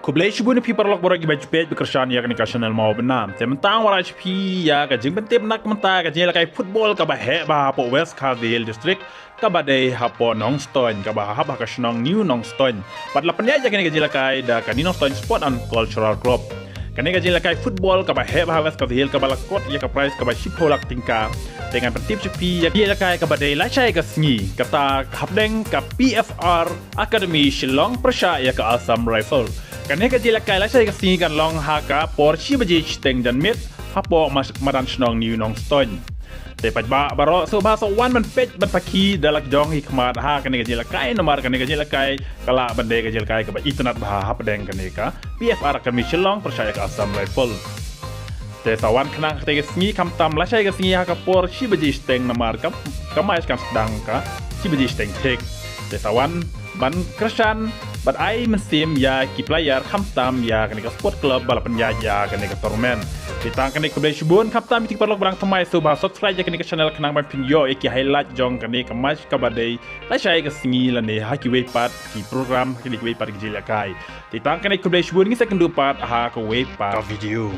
Kublai shibun pi parlok borok gibai jupet bekerjaan ya kenika channel mau benam. Tementang warai pi ya kajing pentip nak mentah kajing lakai football kabahe bah po West Cardale District kabadai hapo Nongstoin kabah hab hakasnong New Nongstoin. Padla penya ja kenika lakai da kani Nongstoin Sport and Cultural Club. Kenika lakai football kabahe bah West Cardale kabalakot ya ka prize kabah shipolak tingka. Dengan pentip pi ya dia lakai kabadai lachai kasngi kata habdeng ka PFR Academy Shillong Persha ya ka Assam Rifle. Kaneka jilakai la saya kasi kan long haka por chibaji teng dan mit hapo madan snong New Nongstoin. Te pajba baro so bahasa wan man pej bataki dalak jong hikmat ha kaneka jilakai nomor kaneka jilakai kala bande ka jilakai ka internet bah habdeng kaneka PFR Academy Shillong Persha ka Assam Rifle. Te sawan kena te sngi kam tam la saya kasi haka por chibaji teng nomor kam kamai kam sedang ka chibaji teng tek. Te sawan ban kersan bat ai mesim ya ki player khamtam ya kenika sport club balapan ya kenika tournament kita kenika kublai shibun khamtam tik parlok barang thamai so ba subscribe ya kenika channel kenang ban pingyo ki highlight jong kenika match kabadai la shai ka singi la ne ha ki we pat ki program kenika we pat ki jilakai kita kenika kublai shibun ni second part ha ko we pat video